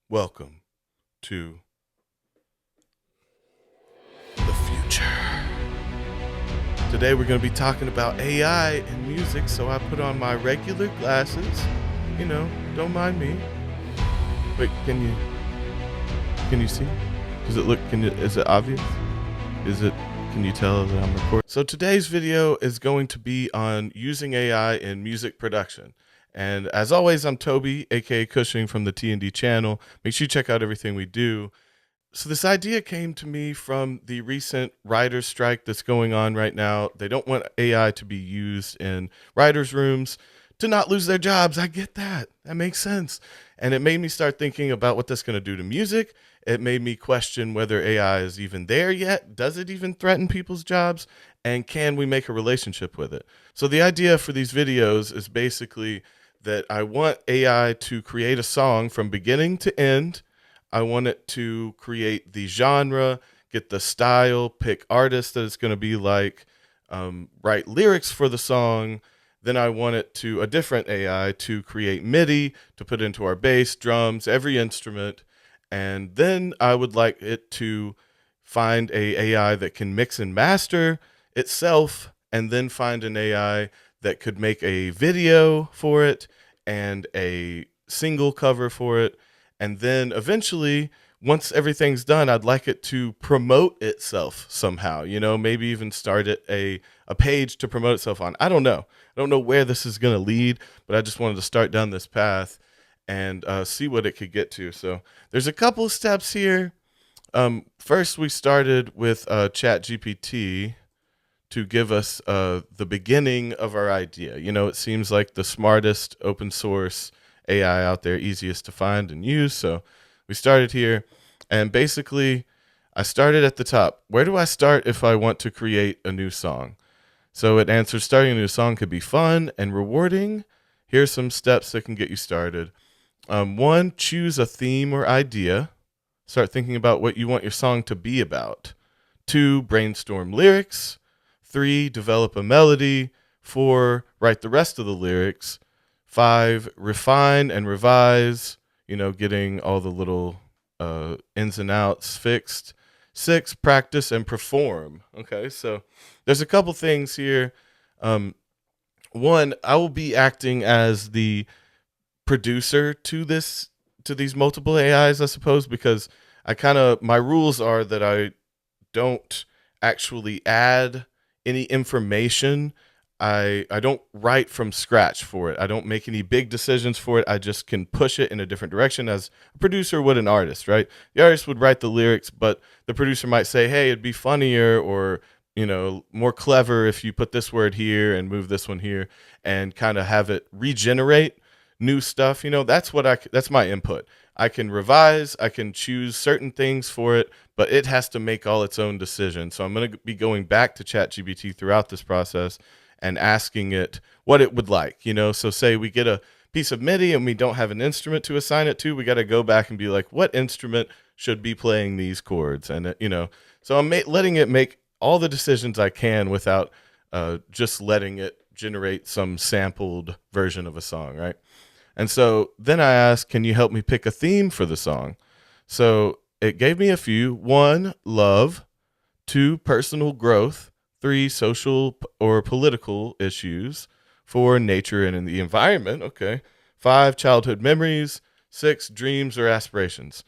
Welcome to the future. Today we're going to be talking about AI and music, so I put on my regular glasses. Don't mind me. Wait, can you see? Does it look, is it obvious? Can you tell that I'm recording? So today's video is going to be on using AI in music production. And as always, I'm Toby AKA Kushing from the T&D channel. Make sure you check out everything we do. So this idea came to me from the recent writer's strike that's going on right now. They don't want AI to be used in writers' rooms to not lose their jobs. I get that. That makes sense. And it made me start thinking about what that's going to do to music. It made me question whether AI is even there yet. Does it even threaten people's jobs? And can we make a relationship with it? So the idea for these videos is basically that I want AI to create a song from beginning to end. I want it to create the genre, get the style, pick artists that it's going to be like, write lyrics for the song. Then I want it to, a different AI, to create MIDI, to put into our bass, drums, every instrument. And then I would like it to find a AI that can mix and master itself, and then find an AI that could make a video for it and a single cover for it. And then eventually, once everything's done, I'd like it to promote itself somehow, maybe even start a page to promote itself on. I don't know. I don't know where this is going to lead, but I just wanted to start down this path and see what it could get to. So there's a couple steps here. First, we started with ChatGPT to give us the beginning of our idea. It seems like the smartest open source AI out there, easiest to find and use. So we started here, and basically I started at the top. Where do I start if I want to create a new song? So it answers, starting a new song could be fun and rewarding. Here's some steps that can get you started. 1, choose a theme or idea. Start thinking about what you want your song to be about. 2, brainstorm lyrics. 3, develop a melody. 4, write the rest of the lyrics. 5, refine and revise, getting all the little ins and outs fixed. 6, practice and perform. Okay, so there's a couple things here. 1, I will be acting as the producer to these multiple AIs, I suppose, because my rules are that I don't actually add any information. I don't write from scratch for it. I don't make any big decisions for it. I just can push it in a different direction as a producer would an artist, right? The artist would write the lyrics, but the producer might say, hey, it'd be funnier or, more clever if you put this word here and move this one here, and kind of have it regenerate new stuff. That's my input. I can revise, I can choose certain things for it, but it has to make all its own decisions. So I'm going to be going back to ChatGPT throughout this process and asking it what it would like, So say we get a piece of MIDI and we don't have an instrument to assign it to, we got to go back and be like, what instrument should be playing these chords? And, so I'm letting it make all the decisions I can without just letting it generate some sampled version of a song, right? And so then I asked, can you help me pick a theme for the song? So it gave me a few. 1, love. 2, personal growth. 3, social or political issues. 4, nature and in the environment. Okay. 5, childhood memories. 6, dreams or aspirations.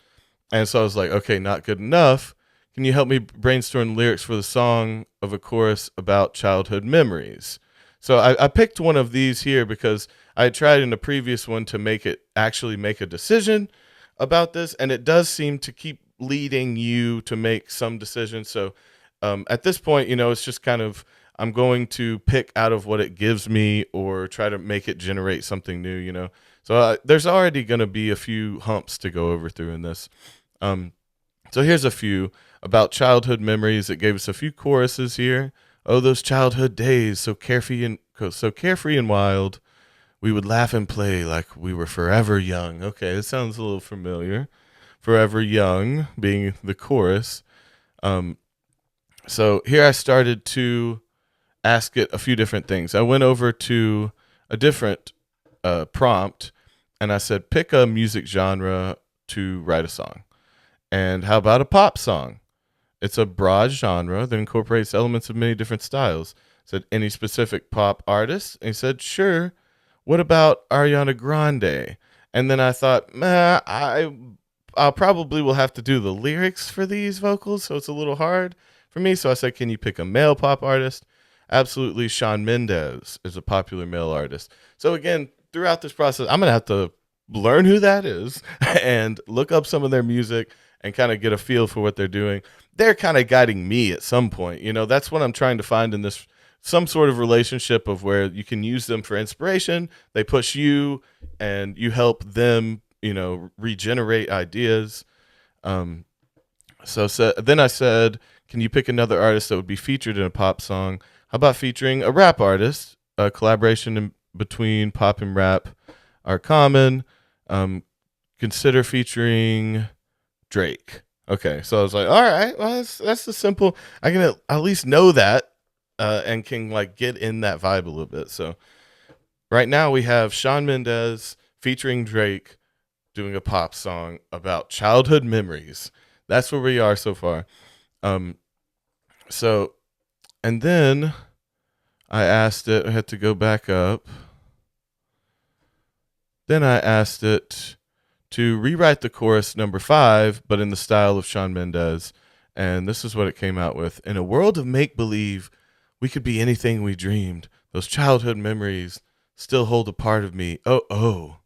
And so I was like, okay, not good enough. Can you help me brainstorm lyrics for the song of a chorus about childhood memories? So I picked one of these here because I had tried in the previous one to make it actually make a decision about this, and it does seem to keep leading you to make some decisions. So at this point, it's just kind of, I'm going to pick out of what it gives me or try to make it generate something new, So there's already going to be a few humps to go over through in this. So here's a few about childhood memories. It gave us a few choruses here. Oh, those childhood days, so carefree and wild. We would laugh and play like we were forever young. Okay, this sounds a little familiar. Forever young being the chorus. So here I started to ask it a few different things. I went over to a different prompt, and I said, pick a music genre to write a song. And how about a pop song? It's a broad genre that incorporates elements of many different styles. I said, any specific pop artist? And he said, sure. What about Ariana Grande? And then I thought, I'll probably will have to do the lyrics for these vocals, so it's a little hard for me. So I said, can you pick a male pop artist? Absolutely, Shawn Mendes is a popular male artist. So again, throughout this process, I'm going to have to learn who that is and look up some of their music and kind of get a feel for what they're doing. They're kind of guiding me at some point. You know, that's what I'm trying to find in this, some sort of relationship of where you can use them for inspiration. They push you and you help them, you know, regenerate ideas. So then I said, can you pick another artist that would be featured in a pop song? How about featuring a rap artist? A collaboration between pop and rap are common. Consider featuring Drake. Okay, so I was like, all right, well, that's a simple. I can at least know that and can like get in that vibe a little bit. So right now we have Shawn Mendes featuring Drake doing a pop song about childhood memories. That's where we are so far. So, and then I asked it. I had to go back up. Then I asked it to rewrite the chorus number 5, but in the style of Shawn Mendes. And this is what it came out with. In a world of make-believe, we could be anything we dreamed. Those childhood memories still hold a part of me. Oh.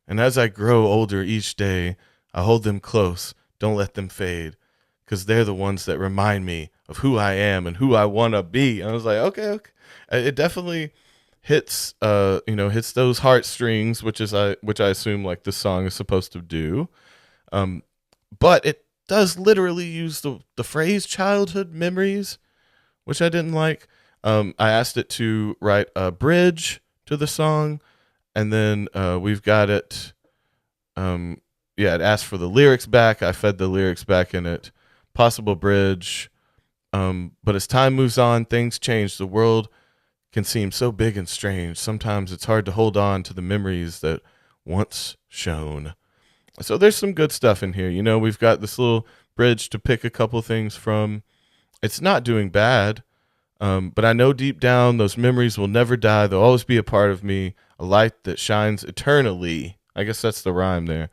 And as I grow older each day, I hold them close. Don't let them fade. Because they're the ones that remind me of who I am and who I want to be. And I was like, okay. It definitely hits hits those heartstrings, which I assume like this song is supposed to do. But it does literally use the phrase childhood memories, which I didn't like. I asked it to write a bridge to the song, and then we've got it. It asked for the lyrics back. I fed the lyrics back in it. Possible bridge. But as time moves on, things change. The world can seem so big and strange. Sometimes it's hard to hold on to the memories that once shone. So there's some good stuff in here. You know, we've got this little bridge to pick a couple things from. It's not doing bad, but I know deep down those memories will never die. They'll always be a part of me, a light that shines eternally. I guess that's the rhyme there.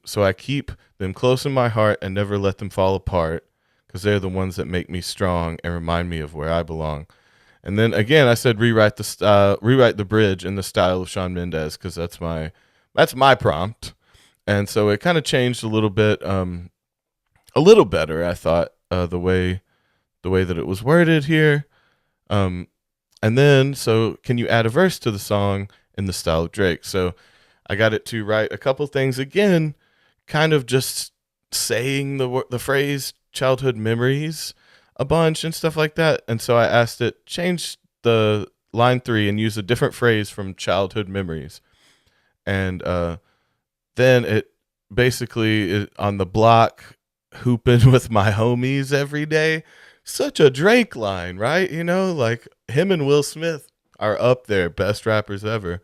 So I keep them close in my heart and never let them fall apart, because they're the ones that make me strong and remind me of where I belong. And then again, I said rewrite the bridge in the style of Shawn Mendes, because that's my prompt. And so it kind of changed a little bit, a little better, I thought, the way that it was worded here. And then, so can you add a verse to the song in the style of Drake? So I got it to write a couple things again, kind of just saying the phrase childhood memories a bunch and stuff like that. And so I asked it, change the line 3 and use a different phrase from childhood memories. And then it basically on the block, hooping with my homies every day. Such a Drake line, right? You know, like him and Will Smith are up there, best rappers ever.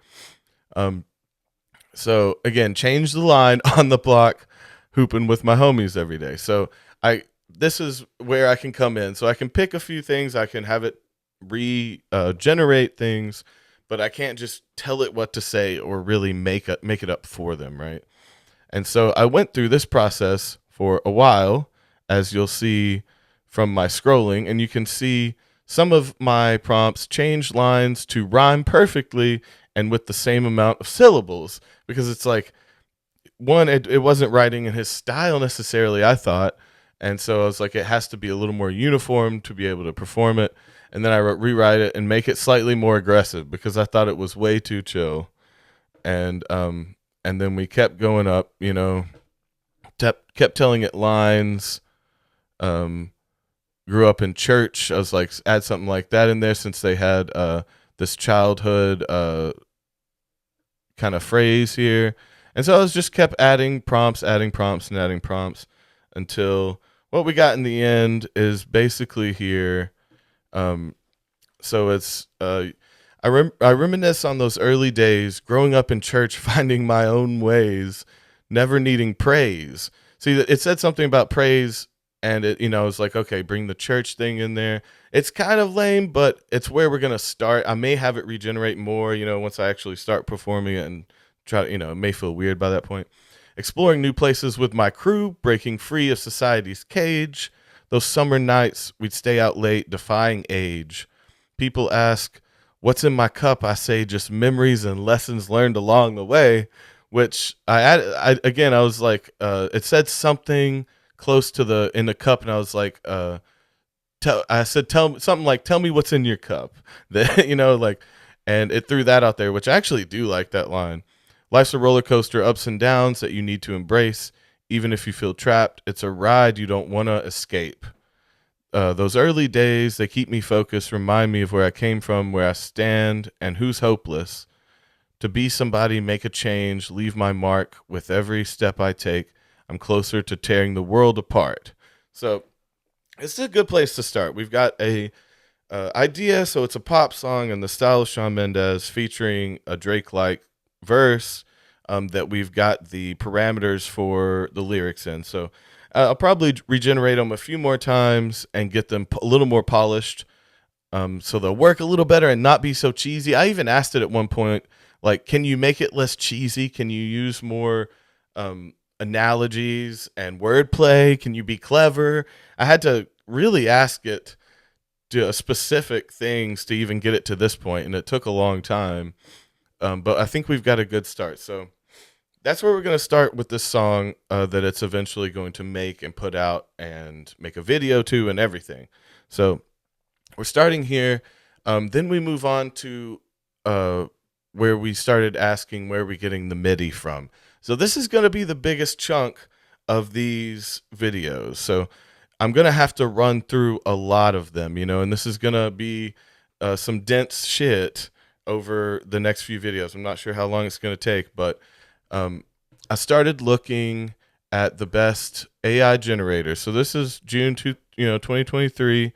So again, change the line on the block, hooping with my homies every day. So this is where I can come in. So I can pick a few things. I can have it regenerate things, but I can't just tell it what to say or really make it up for them, right? And so I went through this process for a while, as you'll see from my scrolling, and you can see some of my prompts change lines to rhyme perfectly and with the same amount of syllables, because it's like, one, it wasn't writing in his style necessarily, I thought. And so I was like, it has to be a little more uniform to be able to perform it. And then I rewrite it and make it slightly more aggressive, because I thought it was way too chill. And then we kept going up, you know, kept telling it lines. Grew up in church. I was like, add something like that in there, since they had this childhood kind of phrase here. And so I was just kept adding prompts until what we got in the end is basically here. So it's I reminisce on those early days growing up in church, finding my own ways, never needing praise. See, it said something about praise, and it's like, okay, bring the church thing in there. It's kind of lame, but it's where we're gonna start. I may have it regenerate more, once I actually start performing it and try. It may feel weird by that point. Exploring new places with my crew, breaking free of society's cage. Those summer nights, we'd stay out late, defying age. People ask, what's in my cup? I say just memories and lessons learned along the way, which I added. I was like, it said something close to in the cup, and I was like, I said, something like, tell me what's in your cup. That, like, and it threw that out there, which I actually do like that line. Life's a roller coaster, ups and downs that you need to embrace. Even if you feel trapped, it's a ride you don't want to escape. Those early days, they keep me focused, remind me of where I came from, where I stand, and who's hopeless. To be somebody, make a change, leave my mark. With every step I take, I'm closer to tearing the world apart. So it's a good place to start. We've got a idea, so it's a pop song in the style of Shawn Mendes featuring a Drake-like verse that we've got the parameters for the lyrics in. So I'll probably regenerate them a few more times and get them a little more polished, so they'll work a little better and not be so cheesy. I even asked it at one point, like, can you make it less cheesy? Can you use more analogies and wordplay? Can you be clever? I had to really ask it to specific things to even get it to this point, and it took a long time. But I think we've got a good start. So that's where we're going to start with this song that it's eventually going to make and put out and make a video to and everything. So we're starting here. Then we move on to where we started asking where we're getting the MIDI from. So this is going to be the biggest chunk of these videos. So I'm going to have to run through a lot of them, and this is going to be some dense shit over the next few videos. I'm not sure how long it's going to take, but I started looking at the best AI generators. So this is June 2023.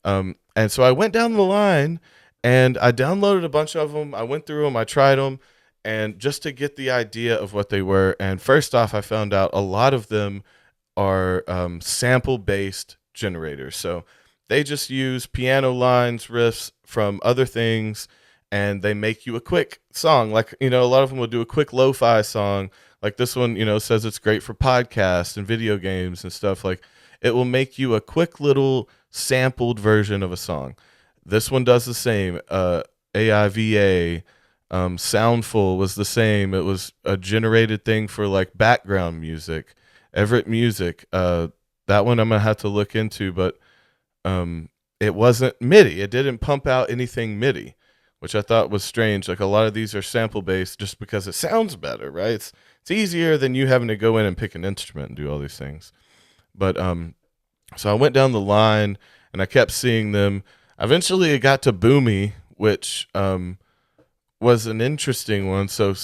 And so I went down the line and I downloaded a bunch of them. I went through them, I tried them, and just to get the idea of what they were. And first off, I found out a lot of them are sample-based generators. So they just use piano lines, riffs from other things, and they make you a quick song. Like, a lot of them will do a quick lo-fi song. Like this one, says it's great for podcasts and video games and stuff. Like, it will make you a quick little sampled version of a song. This one does the same. AIVA, Soundful was the same. It was a generated thing for like background music. Everett Music, that one I'm gonna have to look into, but it wasn't MIDI. It didn't pump out anything MIDI, which I thought was strange. Like, a lot of these are sample based just because it sounds better, right? It's easier than you having to go in and pick an instrument and do all these things. But so I went down the line and I kept seeing them. Eventually it got to Boomy, which was an interesting one. So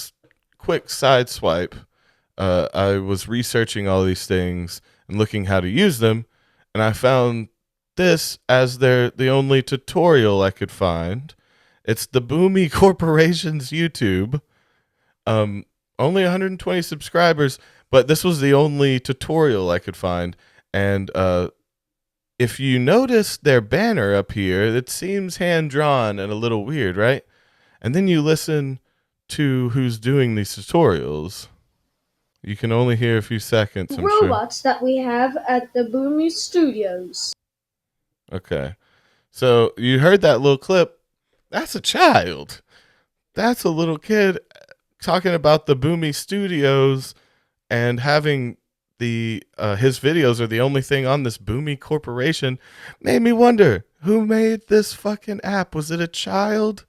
quick side swipe. I was researching all these things and looking how to use them, and I found this as the only tutorial I could find. It's the Boomy Corporation's YouTube. Only 120 subscribers, but this was the only tutorial I could find. And if you notice their banner up here, it seems hand-drawn and a little weird, right? And then you listen to who's doing these tutorials. You can only hear a few seconds, I'm robots that we have at the Boomy Studios. Okay. So you heard that little clip. That's a child. That's a little kid talking about the Boomy Studios and having his videos are the only thing on this Boomy Corporation. Made me wonder, who made this fucking app? Was it a child?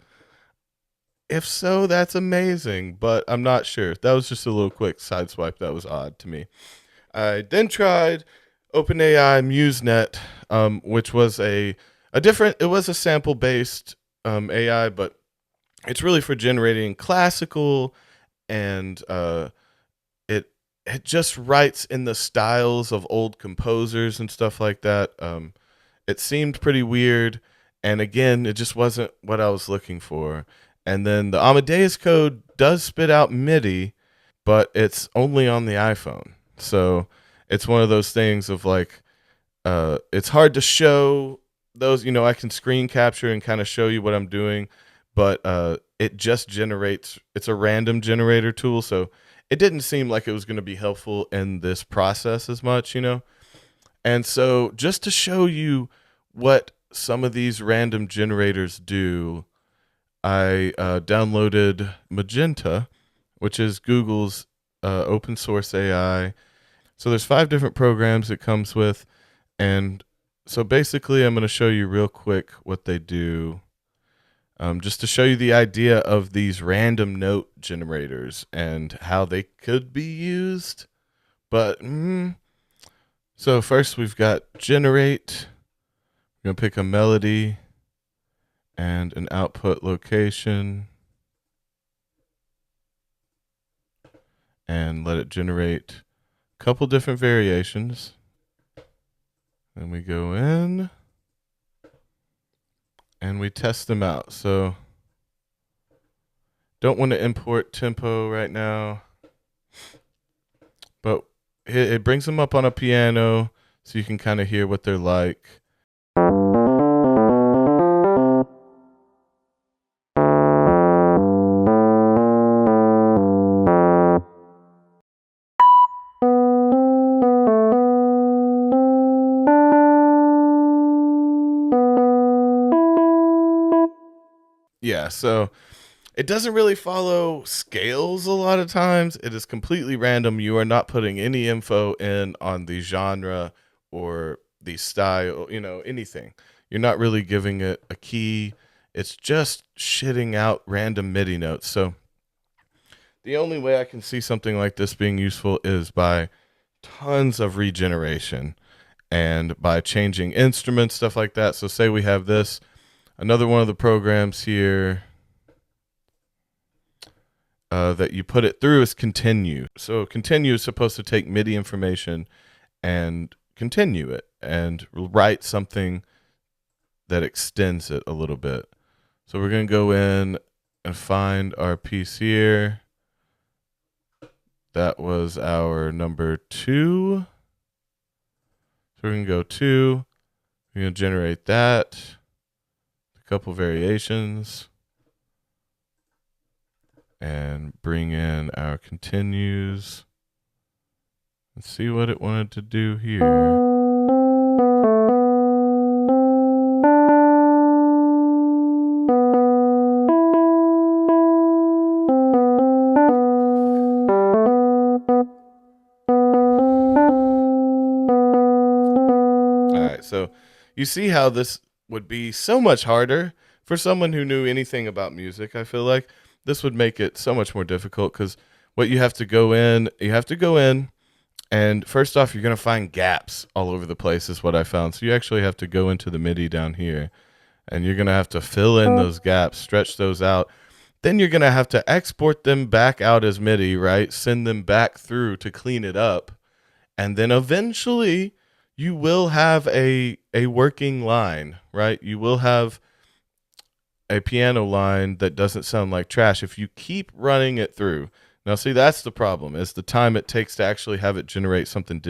If so, that's amazing, but I'm not sure. That was just a little quick sideswipe. That was odd to me. I then tried OpenAI MuseNet, which was a different. It was a sample-based AI, but it's really for generating classical, and it just writes in the styles of old composers and stuff like that. It seemed pretty weird, and again, it just wasn't what I was looking for. And then the Amadeus Code does spit out MIDI, but it's only on the iPhone. So it's one of those things of like, it's hard to show those, I can screen capture and kind of show you what I'm doing, but it just generates, it's a random generator tool. So it didn't seem like it was going to be helpful in this process as much, And so just to show you what some of these random generators do, I downloaded Magenta, which is Google's open source AI. So there's 5 different programs it comes with. And so basically I'm going to show you real quick what they do, just to show you the idea of these random note generators and how they could be used. But so first we've got generate. I'm going to pick a melody and an output location and let it generate a couple different variations. Then we go in and we test them out. So don't want to import tempo right now, but it brings them up on a piano so you can kind of hear what they're like. Yeah, so it doesn't really follow scales a lot of times. It is completely random. You are not putting any info in on the genre or the style, anything. You're not really giving it a key. It's just shitting out random MIDI notes. So the only way I can see something like this being useful is by tons of regeneration and by changing instruments, stuff like that. So say we have this. Another one of the programs here that you put it through is continue. So continue is supposed to take MIDI information and continue it and write something that extends it a little bit. So we're going to go in and find our piece here. That was our number 2. So we're going to go 2. We're going to generate that. A couple variations. And bring in our continues. Let's see what it wanted to do here. So you see how this would be so much harder for someone who knew anything about music. I feel like this would make it so much more difficult because what you have to go in, and first off, you're going to find gaps all over the place is what I found. So you actually have to go into the MIDI down here and you're going to have to fill in those gaps, stretch those out. Then you're going to have to export them back out as MIDI, right? Send them back through to clean it up. And then eventually you will have a working line, right? You will have a piano line that doesn't sound like trash if you keep running it through. Now, see, that's the problem, is the time it takes to actually have it generate something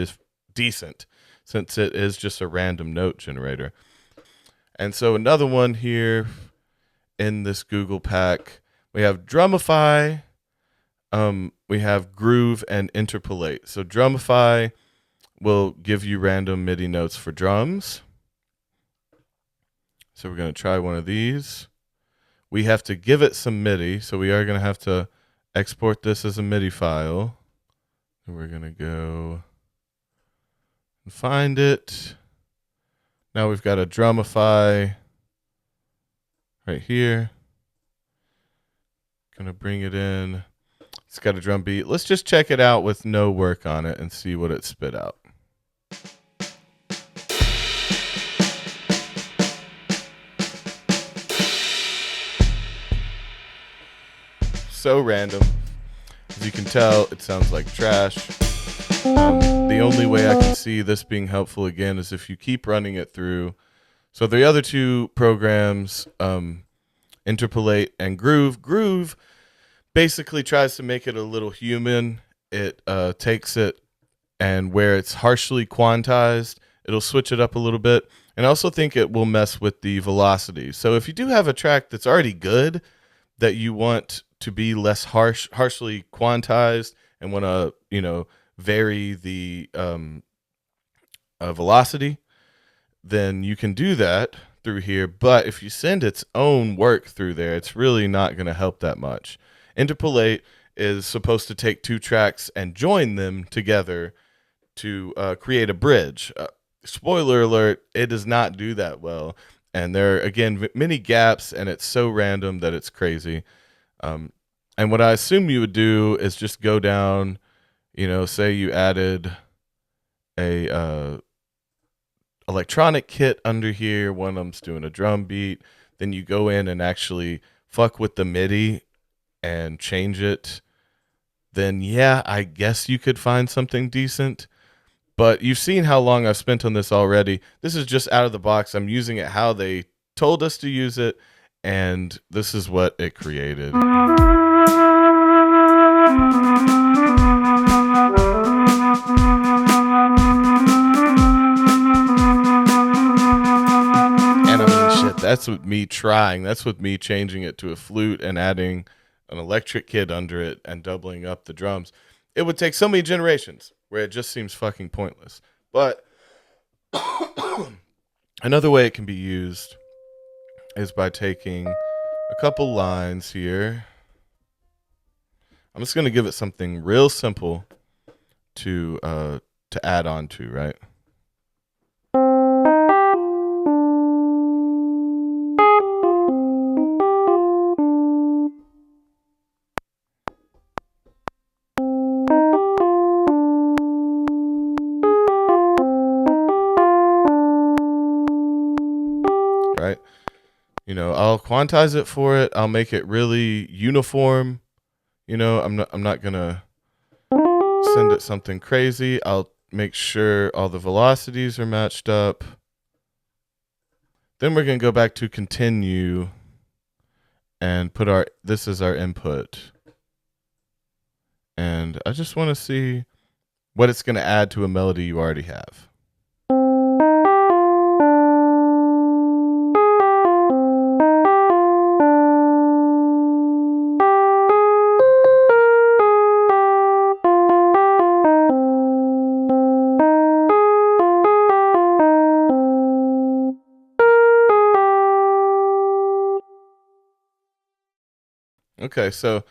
decent, since it is just a random note generator. And so another one here in this Google pack, we have Drumify, we have Groove, and Interpolate. So Drumify will give you random MIDI notes for drums. So we're going to try one of these. We have to give it some MIDI, so we are going to have to export this as a MIDI file. And we're going to go and find it. Now we've got a Drumify right here. Going to bring it in. It's got a drum beat. Let's just check it out with no work on it and see what it spit out. So random. As you can tell, it sounds like trash. The only way I can see this being helpful again is if you keep running it through. So the other 2 programs, Interpolate and Groove. Groove basically tries to make it a little human it takes it, and where it's harshly quantized, it'll switch it up a little bit. And I also think it will mess with the velocity. So if you do have a track that's already good that you want to be less harshly quantized, and want to, vary the velocity, then you can do that through here. But if you send its own work through there, it's really not going to help that much. Interpolate is supposed to take two tracks and join them together to create a bridge. Spoiler alert, it does not do that well. And there are, again, many gaps, and it's so random that it's crazy. And what I assume you would do is just go down, say you added a electronic kit under here, one of them's doing a drum beat, then you go in and actually fuck with the MIDI and change it, then yeah, I guess you could find something decent. But you've seen how long I've spent on this already. This is just out of the box. I'm using it how they told us to use it, and this is what it created. And I mean, shit, that's with me trying. That's with me changing it to a flute and adding an electric kit under it and doubling up the drums. It would take so many generations where it just seems fucking pointless. But another way it can be used is by taking a couple lines here. I'm just going to give it something real simple to add on to, right? Right? I'll quantize it for it. I'll make it really uniform. I'm not gonna send it something crazy. I'll make sure all the velocities are matched up. Then we're gonna go back to continue and put this is our input. And I just want to see what it's gonna add to a melody you already have. Okay, so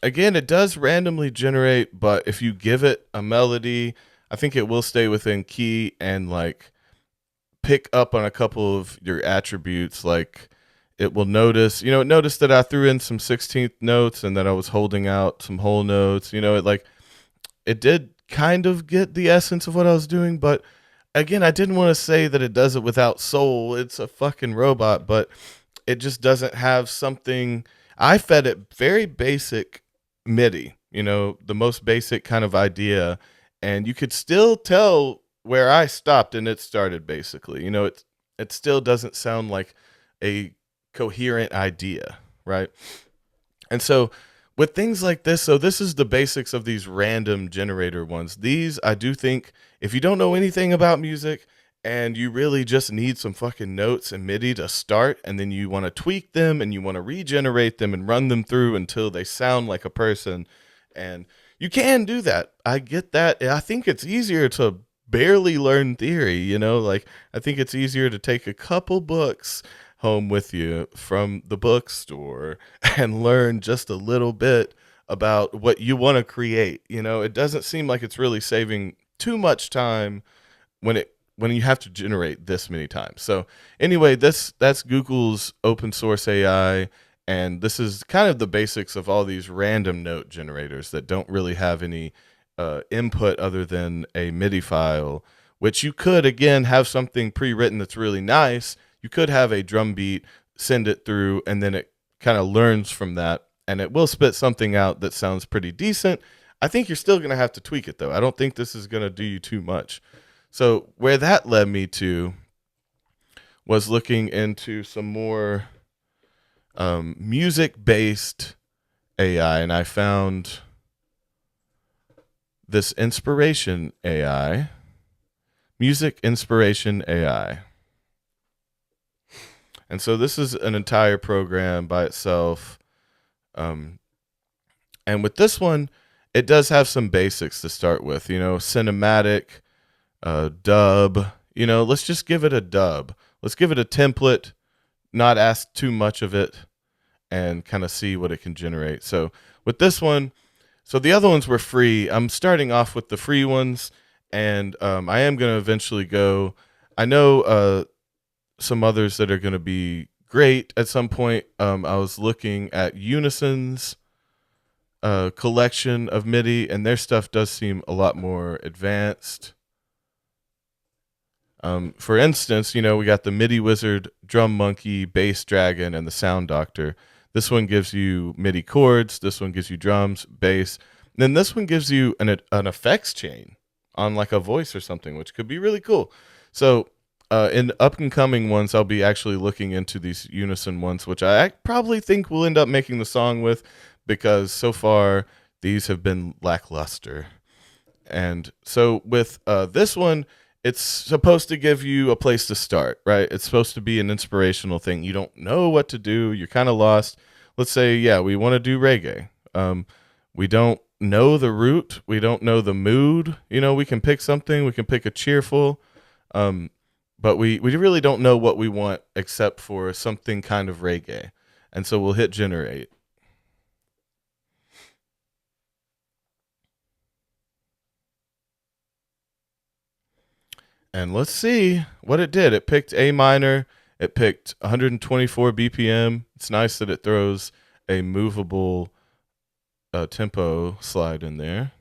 again, it does randomly generate, but if you give it a melody, I think it will stay within key and like pick up on a couple of your attributes. Like it will notice, it noticed that I threw in some 16th notes and that I was holding out some whole notes. It did kind of get the essence of what I was doing, but again, I didn't want to say that it does it without soul. It's a fucking robot, but it just doesn't have something. I fed it very basic MIDI, the most basic kind of idea, and you could still tell where I stopped and it started basically. It still doesn't sound like a coherent idea, right? And so with things like this, so this is the basics of these random generator ones. These, I do think, if you don't know anything about music and you really just need some fucking notes and MIDI to start, and then you want to tweak them and you want to regenerate them and run them through until they sound like a person, and you can do that. I get that. I think it's easier to barely learn theory, I think it's easier to take a couple books home with you from the bookstore and learn just a little bit about what you want to create. It doesn't seem like it's really saving too much time when you have to generate this many times. So anyway, that's Google's open source AI, and this is kind of the basics of all these random note generators that don't really have any input other than a MIDI file, which you could, again, have something pre-written that's really nice. You could have a drum beat, send it through, and then it kind of learns from that, and it will spit something out that sounds pretty decent. I think you're still going to have to tweak it, though. I don't think this is going to do you too much. So where that led me to was looking into some more music-based AI, and I found this inspiration AI, music inspiration AI. And so this is an entire program by itself. And with this one, it does have some basics to start with, cinematic, dub, let's just give it a dub. Let's give it a template, not ask too much of it, and kind of see what it can generate. So with this one, so the other ones were free. I'm starting off with the free ones, and I am going to eventually go. I know some others that are going to be great at some point. I was looking at Unison's collection of MIDI, and their stuff does seem a lot more advanced. For instance, we got the MIDI Wizard, Drum Monkey, Bass Dragon, and the Sound Doctor. This one gives you MIDI chords. This one gives you drums, bass. And then this one gives you an effects chain on like a voice or something, which could be really cool. So in up and coming ones, I'll be actually looking into these Unison ones, which I probably think we'll end up making the song with, because so far these have been lackluster. And so with this one, it's supposed to give you a place to start, right? It's supposed to be an inspirational thing. You don't know what to do. You're kind of lost. Let's say, yeah, we want to do reggae. We don't know the route. We don't know the mood. We can pick something. We can pick a cheerful. But we really don't know what we want except for something kind of reggae. And so we'll hit generate. And let's see what it did. It picked A minor. It picked 124 BPM. It's nice that it throws a movable tempo slide in there.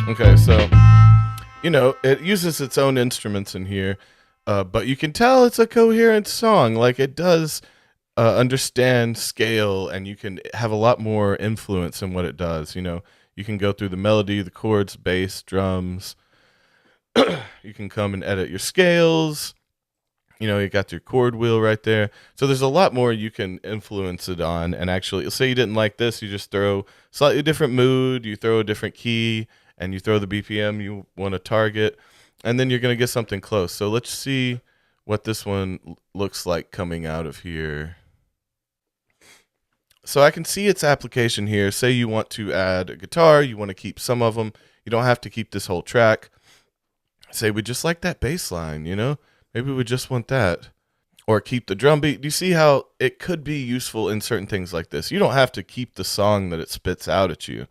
Okay, so it uses its own instruments in here, but you can tell it's a coherent song. Like, it does understand scale, and you can have a lot more influence in what it does. You can go through the melody, the chords, bass, drums. You can come and edit your scales. You got your chord wheel right there. So there's a lot more you can influence it on. And actually, say you didn't like this, you just throw slightly different mood, you throw a different key, and you throw the BPM you want to target, and then you're going to get something close. So let's see what this one looks like coming out of here. So I can see its application here. Say you want to add a guitar, you want to keep some of them. You don't have to keep this whole track. Say we just like that bass line, maybe we just want that. Or keep the drum beat. Do you see how it could be useful in certain things like this? You don't have to keep the song that it spits out at you,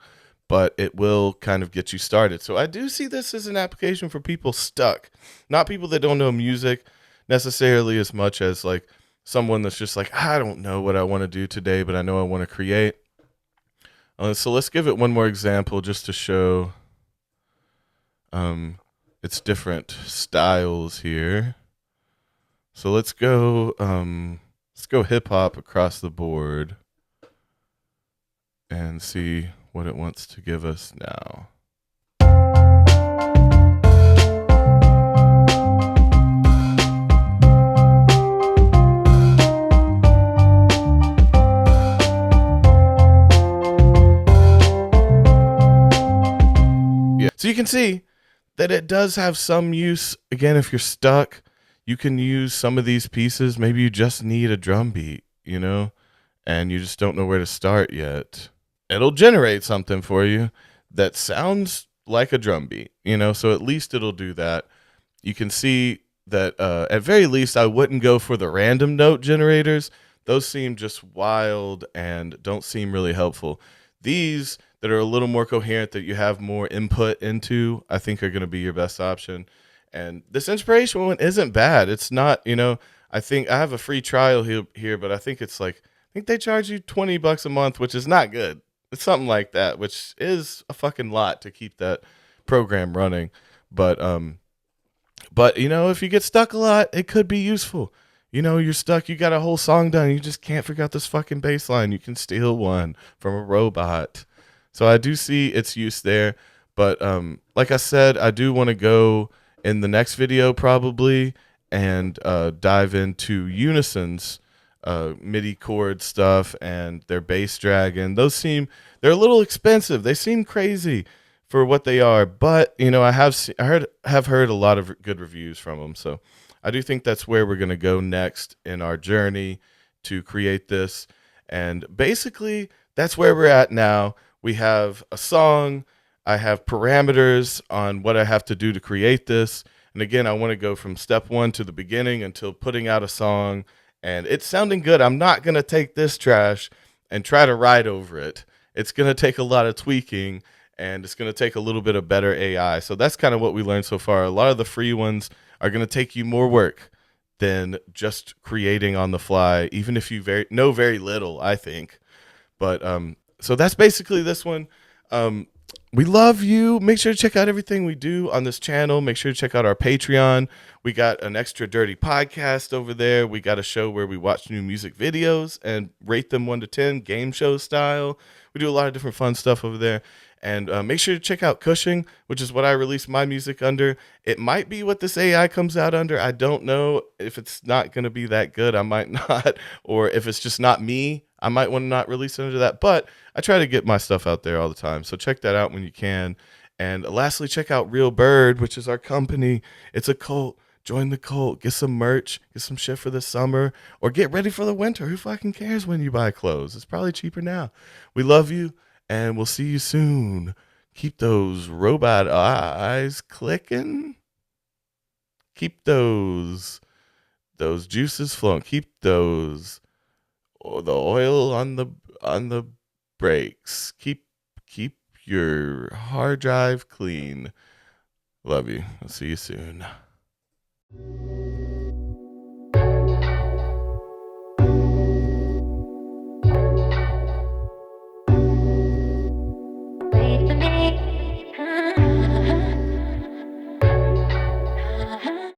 but it will kind of get you started. So I do see this as an application for people stuck, not people that don't know music necessarily as much as like someone that's just like, I don't know what I want to do today, but I know I want to create. So let's give it one more example just to show its different styles here. So let's go hip hop across the board and see what it wants to give us now. Yeah. So you can see that it does have some use. Again, if you're stuck, you can use some of these pieces. Maybe you just need a drum beat, and you just don't know where to start yet. It'll generate something for you that sounds like a drum beat, so at least it'll do that. You can see that at very least, I wouldn't go for the random note generators. Those seem just wild and don't seem really helpful. These that are a little more coherent, that you have more input into, I think are going to be your best option. And this inspiration one isn't bad. It's not, I think I have a free trial here, but I think they charge you $20 a month, which is not good. It's something like that, which is a fucking lot to keep that program running. But if you get stuck a lot, it could be useful. You're stuck, you got a whole song done, you just can't figure out this fucking bass line. You can steal one from a robot. So I do see its use there. But like I said, I do want to go in the next video probably and dive into Unison's MIDI chord stuff and their bass dragon. They're a little expensive. They seem crazy for what they are, but you know, I have heard a lot of good reviews from them. So I do think that's where we're going to go next in our journey to create this. And basically, that's where we're at now. We have a song. I have parameters on what I have to do to create this. And again, I want to go from step one to the beginning until putting out a song and it's sounding good. I'm not going to take this trash and try to ride over it. It's going to take a lot of tweaking and it's going to take a little bit of better AI. So that's kind of what we learned so far. A lot of the free ones are going to take you more work than just creating on the fly, even if you know very little, I think. But so that's basically this one. We love you. Make sure to check out everything we do on this channel. Make sure to check out our Patreon. We got an extra dirty podcast over there. We got a show where we watch new music videos and rate them 1 to 10, game show style. We do a lot of different fun stuff over there. And make sure to check out Kushing, which is what I release my music under. It might be what this AI comes out under. I don't know. If it's not going to be that good, I might not. Or if it's just not me, I might want to not release it under that. But I try to get my stuff out there all the time. So check that out when you can. And lastly, check out Real Bird, which is our company. It's a cult. Join the cult. Get some merch. Get some shit for the summer. Or get ready for the winter. Who fucking cares when you buy clothes? It's probably cheaper now. We love you. And we'll see you soon. Keep those robot eyes clicking. Keep those juices flowing. Keep the oil on the brakes. Keep your hard drive clean. Love you. I'll see you soon.